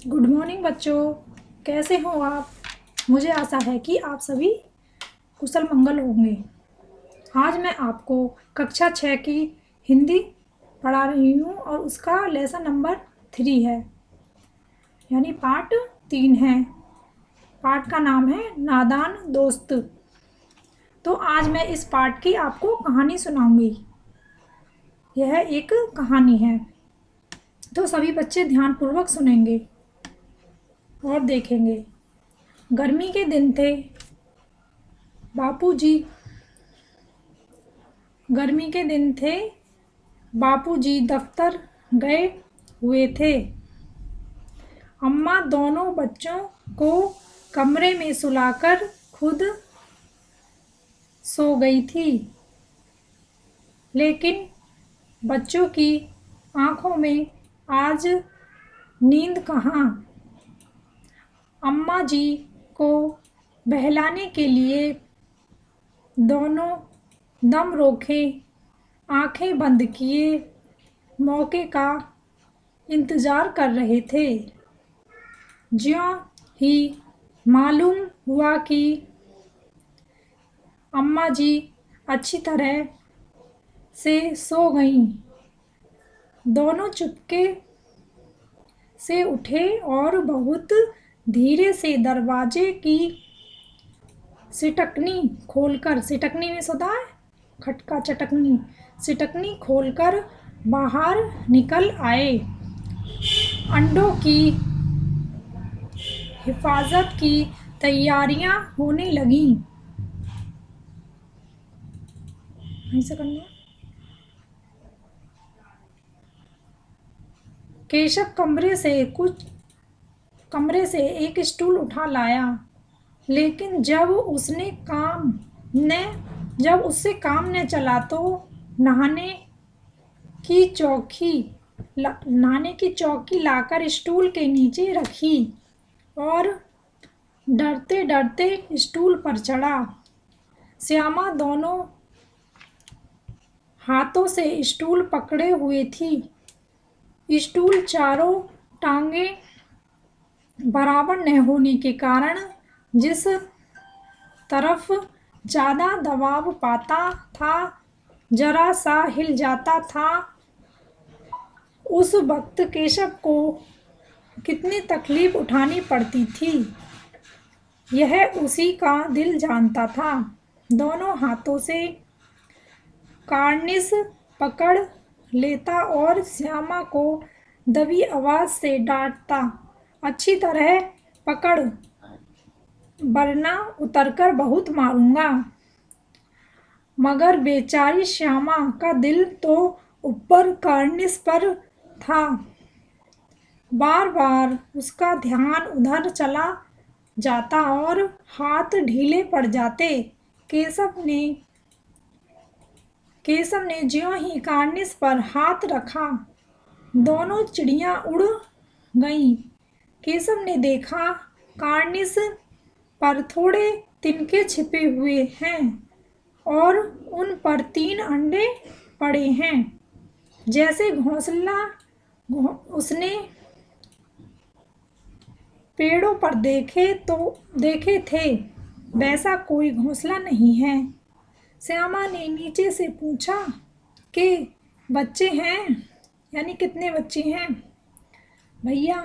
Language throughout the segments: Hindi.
गुड मॉर्निंग बच्चों, कैसे हो आप। मुझे आशा है कि आप सभी कुशल मंगल होंगे। आज मैं आपको कक्षा 6 की हिंदी पढ़ा रही हूँ और उसका लेसन नंबर 3 है, यानी पार्ट 3 है। पार्ट का नाम है नादान दोस्त। तो आज मैं इस पार्ट की आपको कहानी सुनाऊंगी। यह एक कहानी है, तो सभी बच्चे ध्यानपूर्वक सुनेंगे और देखेंगे। गर्मी के दिन थे। बापूजी गर्मी के दिन थे। बापूजी दफ्तर गए हुए थे। अम्मा दोनों बच्चों को कमरे में सुलाकर खुद सो गई थी, लेकिन बच्चों की आंखों में आज नींद कहाँ। अम्मा जी को बहलाने के लिए दोनों दम रोके, आंखें बंद किए मौके का इंतजार कर रहे थे। ज्यों ही मालूम हुआ कि अम्मा जी अच्छी तरह से सो गईं, दोनों चुपके से उठे और बहुत धीरे से दरवाजे की सिटकनी में सुधा है खटका चटकनी सिटकनी खोलकर बाहर निकल आए। अंडों की हिफाजत की तैयारियां होने लगीं। ऐसे करना। केशव कमरे से एक स्टूल उठा लाया, लेकिन जब उससे काम न चला तो नहाने की चौकी लाकर स्टूल के नीचे रखी और डरते डरते स्टूल पर चढ़ा। श्यामा दोनों हाथों से स्टूल पकड़े हुए थी। स्टूल चारों टांगें बराबर न होने के कारण जिस तरफ ज्यादा दबाव पाता था जरा सा हिल जाता था। उस वक्त केशव को कितनी तकलीफ उठानी पड़ती थी, यह उसी का दिल जानता था। दोनों हाथों से कार्निस पकड़ लेता और श्यामा को दबी आवाज से डांटता, अच्छी तरह पकड़ वरना उतरकर बहुत मारूंगा। मगर बेचारी श्यामा का दिल तो ऊपर कार्निस पर था। बार बार उसका ध्यान उधर चला जाता और हाथ ढीले पड़ जाते। केशव ने ज्यों ही कार्निस पर हाथ रखा, दोनों चिड़ियां उड़ गईं। केशव ने देखा कार्निस पर थोड़े तिनके छिपे हुए हैं और उन पर 3 अंडे पड़े हैं। जैसे घोंसला उसने पेड़ों पर देखे थे, वैसा कोई घोंसला नहीं है। श्यामा ने नीचे से पूछा कि बच्चे हैं, यानी कितने बच्चे हैं भैया।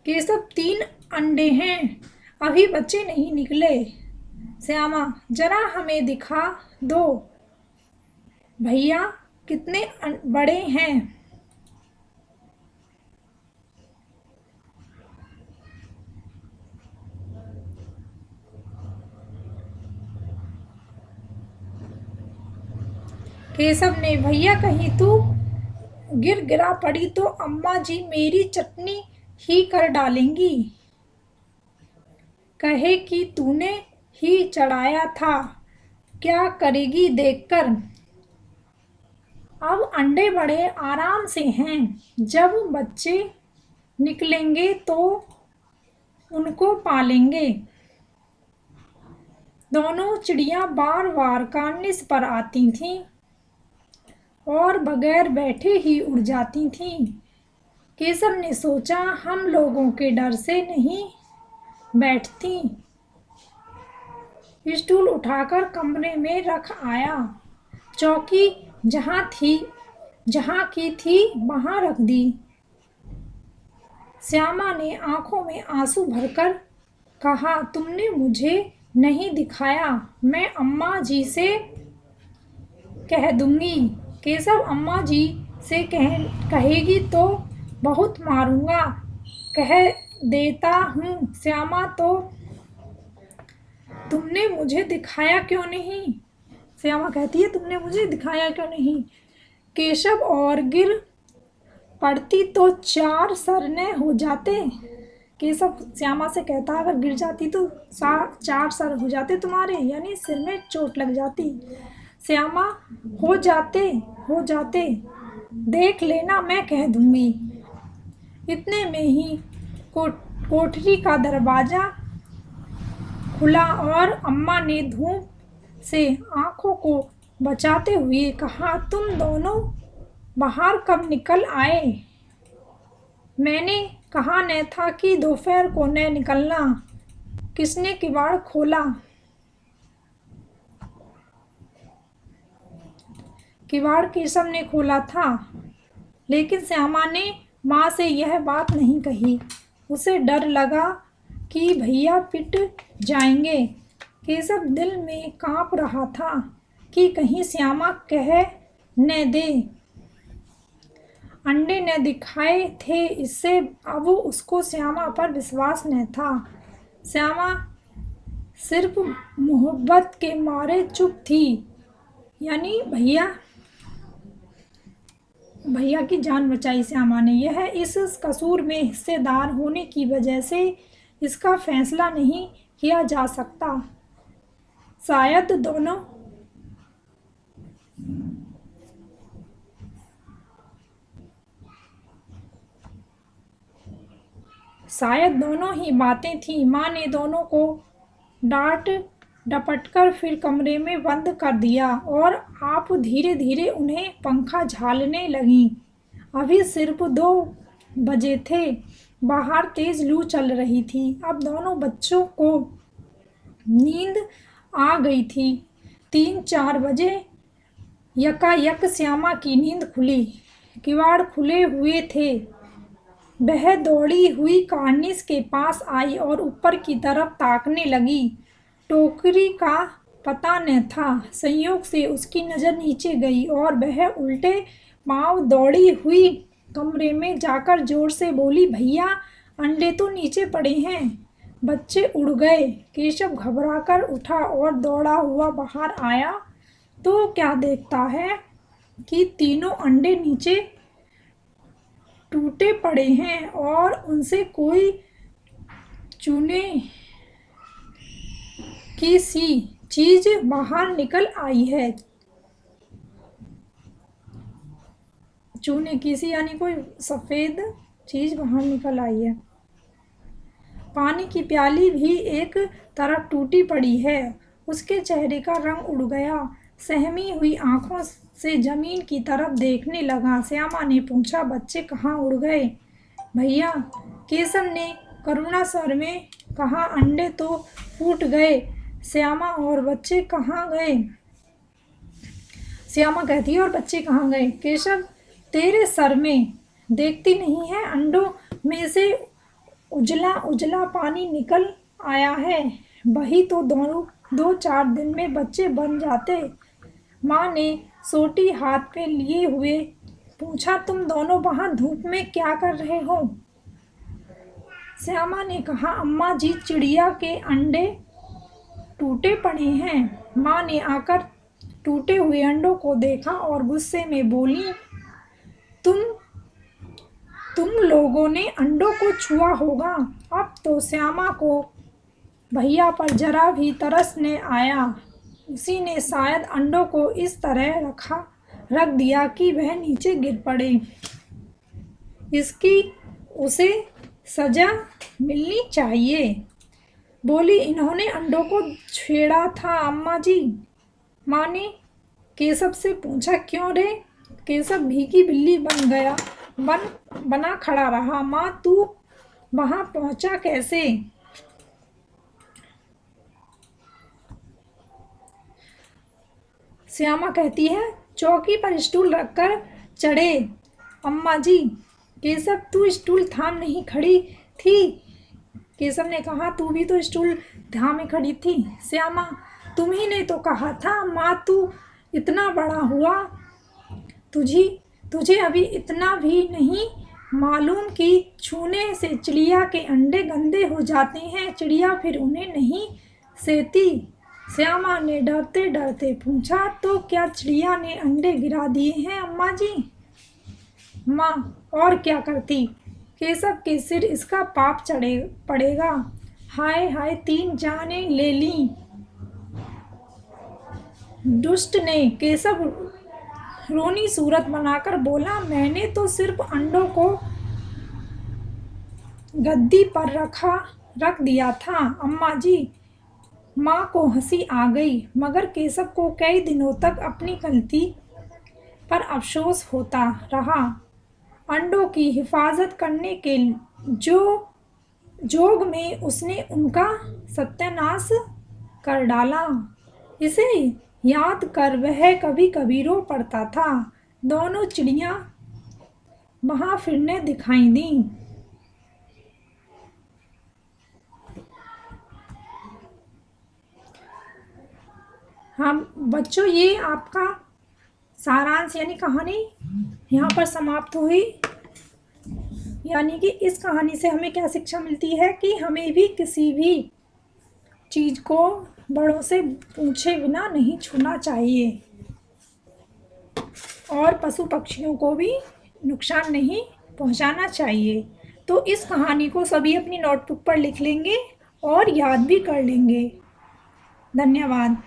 केशव 3 अंडे हैं, अभी बच्चे नहीं निकले। श्यामा जरा हमें दिखा दो भैया, कितने बड़े हैं। केशव ने, भैया कहीं तू गिरा पड़ी तो अम्मा जी मेरी चटनी ही कर डालेंगी, कहे कि तूने ही चढ़ाया था, क्या करेगी देखकर। अब अंडे बड़े आराम से हैं, जब बच्चे निकलेंगे तो उनको पालेंगे। दोनों चिड़िया बार बार कार्निस पर आती थीं और बगैर बैठे ही उड़ जाती थीं। केशव ने सोचा, हम लोगों के डर से नहीं बैठती। स्टूल उठाकर कमरे में रख आया। चौकी जहाँ की थी वहाँ रख दी। श्यामा ने आंखों में आंसू भरकर कहा, तुमने मुझे नहीं दिखाया, मैं अम्मा जी से कह दूंगी। केशव, अम्मा जी से कहेगी तो बहुत मारूंगा। कह देता हूँ। श्यामा, तो तुमने मुझे दिखाया क्यों नहीं? श्यामा कहती है, तुमने मुझे दिखाया क्यों नहीं? केशव, और गिर पड़ती तो 4 सरने हो जाते। केशव श्यामा से कहता, अगर गिर जाती तो 4 सर हो जाते तुम्हारे, यानी सिर में चोट लग जाती। श्यामा, हो जाते, देख लेना, मैं कह दूंगी। इतने में ही कोठरी का दरवाजा खुला और अम्मा ने धूप से आंखों को बचाते हुए कहा, तुम दोनों बाहर कब निकल आए? मैंने कहा न था कि दोपहर को न निकलना। किसने किवाड़ खोला? किवाड़ केशव ने खोला था। लेकिन श्यामा ने माँ से यह बात नहीं कही। उसे डर लगा कि भैया पिट जाएंगे। केशव दिल में कांप रहा था कि कहीं श्यामा कह न दे। अंडे न दिखाए थे, इससे अब उसको श्यामा पर विश्वास न था। श्यामा सिर्फ मोहब्बत के मारे चुप थी, यानी भैया की जान बचाई श्यामा ने। यह इस कसूर में हिस्सेदार होने की वजह से इसका फैसला नहीं किया जा सकता। शायद दोनों ही बातें थीं। माँ ने दोनों को डांट डपटकर फिर कमरे में बंद कर दिया और आप धीरे धीरे उन्हें पंखा झालने लगी। अभी सिर्फ 2 बजे थे। बाहर तेज लू चल रही थी। अब दोनों बच्चों को नींद आ गई थी। 3-4 बजे यकायक श्यामा की नींद खुली। किवाड़ खुले हुए थे। वह दौड़ी हुई कार्निस के पास आई और ऊपर की तरफ ताकने लगी। टोकरी का पता न था। संयोग से उसकी नज़र नीचे गई और वह उल्टे पांव दौड़ी हुई कमरे में जाकर जोर से बोली, भैया, अंडे तो नीचे पड़े हैं। बच्चे उड़ गए। केशव घबराकर उठा और दौड़ा हुआ बाहर आया तो क्या देखता है कि तीनों अंडे नीचे टूटे पड़े हैं और उनसे कोई चूने की सी चीज बाहर निकल आई है। चूने की सी यानी कोई सफेद चीज बाहर निकल आई है। पानी की प्याली भी एक तरफ टूटी पड़ी है। उसके चेहरे का रंग उड़ गया। सहमी हुई आंखों से जमीन की तरफ देखने लगा। श्यामा ने पूछा, बच्चे कहाँ उड़ गए? भैया, केशव ने करुणा स्वर में कहा, अंडे तो फूट गए। श्यामा, और बच्चे कहाँ गए? श्यामा कहती है, और बच्चे कहाँ गए? केशव, तेरे सर में देखती नहीं है, अंडों में से उजला उजला पानी निकल आया है। वही तो 2-4 दिन में बच्चे बन जाते। माँ ने सोटी हाथ पे लिए हुए पूछा, तुम दोनों वहाँ धूप में क्या कर रहे हो? श्यामा ने कहा, अम्मा जी, चिड़िया के अंडे टूटे पड़े हैं। माँ ने आकर टूटे हुए अंडों को देखा और गुस्से में बोली, तुम लोगों ने अंडों को छुआ होगा। अब तो श्यामा को भैया पर जरा भी तरस न आया। उसी ने शायद अंडों को इस तरह रख दिया कि वह नीचे गिर पड़े। इसकी उसे सजा मिलनी चाहिए। बोली, इन्होंने अंडों को छेड़ा था अम्मा जी। माँ ने केशव से पूछा, क्यों रे? केशव भीगी बिल्ली बन गया। बना खड़ा रहा। माँ, तू वहां पहुंचा कैसे? श्यामा कहती है, चौकी पर स्टूल रखकर चढ़े। अम्मा जी, केशव, तू स्टूल थाम नहीं खड़ी थी? केशव ने कहा, तू भी तो स्टूल थामे खड़ी थी। श्यामा, तुम्ही ने तो कहा था। माँ, तू इतना बड़ा हुआ, तुझे अभी इतना भी नहीं मालूम कि छूने से चिड़िया के अंडे गंदे हो जाते हैं। चिड़िया फिर उन्हें नहीं सेती। श्यामा ने डरते डरते पूछा, तो क्या चिड़िया ने अंडे गिरा दिए हैं अम्मा जी? माँ, और क्या करती? केशव के सिर इसका पाप पड़ेगा। हाय हाय, 3 जाने ले ली। दुष्ट ने केशव रोनी सूरत बनाकर बोला, मैंने तो सिर्फ अंडों को गद्दी पर रख दिया था अम्मा जी। माँ को हंसी आ गई, मगर केशव को कई दिनों तक अपनी गलती पर अफसोस होता रहा। अंडों की हिफाजत करने के जोग में उसने उनका सत्यानाश कर डाला। इसे याद कर वह कभी कभी रो पड़ता था। दोनों चिड़िया वहां फिरने दिखाई दी। हाँ बच्चों, ये आपका सारांश यानी कहानी यहाँ पर समाप्त हुई। यानी कि इस कहानी से हमें क्या शिक्षा मिलती है कि हमें भी किसी भी चीज़ को बड़ों से पूछे बिना नहीं छूना चाहिए और पशु पक्षियों को भी नुकसान नहीं पहुंचाना चाहिए। तो इस कहानी को सभी अपनी नोटबुक पर लिख लेंगे और याद भी कर लेंगे। धन्यवाद।